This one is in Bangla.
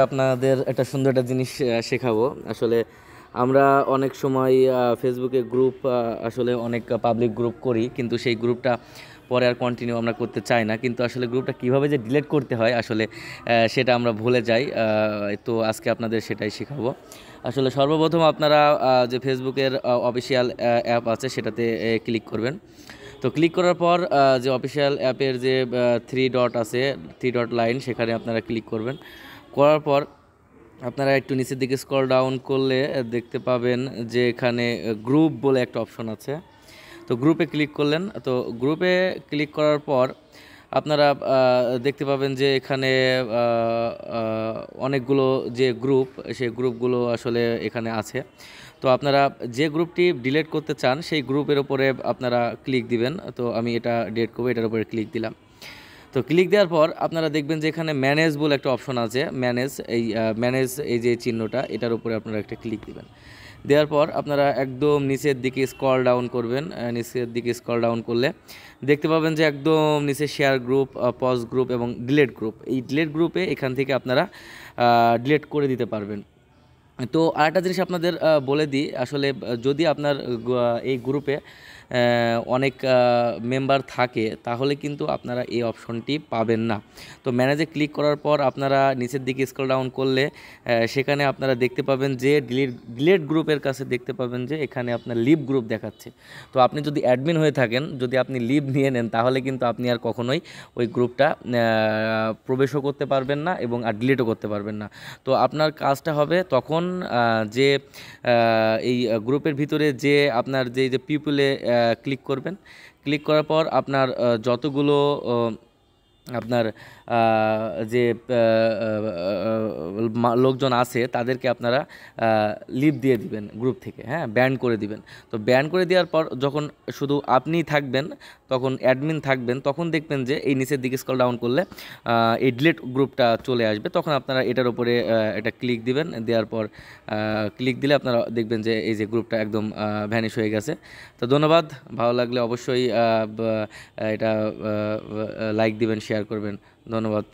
আপনাদের একটা সুন্দর একটা জিনিস শেখাবো। আসলে আমরা অনেক সময় ফেসবুকে গ্রুপ আসলে অনেক পাবলিক গ্রুপ করি, কিন্তু সেই গ্রুপটা পরে আর কন্টিনিউ আমরা করতে চাই না। কিন্তু আসলে গ্রুপটা কিভাবে যে ডিলিট করতে হয় আসলে সেটা আমরা ভুলে যাই। তো আজকে আপনাদের সেটাই শেখাবো। আসলে সর্বপ্রথম আপনারা যে ফেসবুকের অফিসিয়াল অ্যাপ আছে সেটাতে ক্লিক করবেন। তো ক্লিক করার পর যে অফিসিয়াল অ্যাপের যে থ্রি ডট আছে, থ্রি ডট লাইন, সেখানে আপনারা ক্লিক করবেন। করার পর আপনারা একটু নিচের দিকে স্ক্রল ডাউন করলে দেখতে পাবেন যে এখানে গ্রুপ বলে একটা অপশন আছে। তো গ্রুপে ক্লিক করলেন। তো গ্রুপে ক্লিক করার পর আপনারা দেখতে পাবেন যে এখানে অনেকগুলো যে গ্রুপ, সেই গ্রুপগুলো আসলে এখানে আছে। তো আপনারা যে গ্রুপটি ডিলিট করতে চান সেই গ্রুপের উপরে আপনারা ক্লিক দিবেন। তো আমি এটা ডিলিট করবো, এটার উপরে ক্লিক দিলাম। তো ক্লিক দেওয়ার পর আপনারা দেখবেন যে এখানে ম্যানেজ বলে একটা অপশন আছে। ম্যানেজ এই যে চিহ্নটা, এটার উপরে আপনারা একটা ক্লিক দিবেন। দেওয়ার পর আপনারা একদম নিচের দিকে স্ক্রল ডাউন করবেন। নিচের দিকে স্ক্রল ডাউন করলে দেখতে পাবেন যে একদম নিচে শেয়ার গ্রুপ, পজ গ্রুপ এবং ডিলেট গ্রুপ। এই ডিলেট গ্রুপে এখান থেকে আপনারা ডিলেট করে দিতে পারবেন। তো আরেকটা জিনিস আপনাদের বলে দিই, আসলে যদি আপনার এই গ্রুপে অনেক মেম্বার থাকে তাহলে কিন্তু আপনারা এই অপশনটি পাবেন না। তো ম্যানেজে ক্লিক করার পর আপনারা নিচের দিকে স্ক্রল ডাউন করলে সেখানে আপনারা দেখতে পাবেন যে ডিলেট গ্রুপের কাছে দেখতে পাবেন যে এখানে আপনার লিভ গ্রুপ দেখাচ্ছে। তো আপনি যদি অ্যাডমিন হয়ে থাকেন, যদি আপনি লিভ নিয়ে নেন, তাহলে কিন্তু আপনি আর কখনোই ওই গ্রুপটা প্রবেশও করতে পারবেন না এবং আর ডিলিটও করতে পারবেন না। তো আপনার কাজটা হবে তখন যে এই গ্রুপের ভিতরে যে আপনার যে পিপলে ক্লিক করবেন। ক্লিক করার পর আপনার যতগুলো আপনার যে লোকজন আছে তাদেরকে আপনারা লিভ দিয়ে দিবেন গ্রুপ থেকে, হ্যাঁ, ব্যান করে দিবেন। তো ব্যান করে দেওয়ার পর যখন শুধু আপনিই থাকবেন, তখন অ্যাডমিন থাকবেন, তখন দেখবেন যে এই নিচের দিকে স্ক্রল ডাউন করলে এই ডিলিট গ্রুপটা চলে আসবে। তখন আপনারা এটার উপরে এটা ক্লিক দিবেন। দেওয়ার পর ক্লিক দিলে আপনারা দেখবেন যে এই যে গ্রুপটা একদম ভ্যানিশ হয়ে গেছে। তো ধন্যবাদ। ভালো লাগলে অবশ্যই এটা লাইক দিবেন, শেয়ার করবেন। ধন্যবাদ।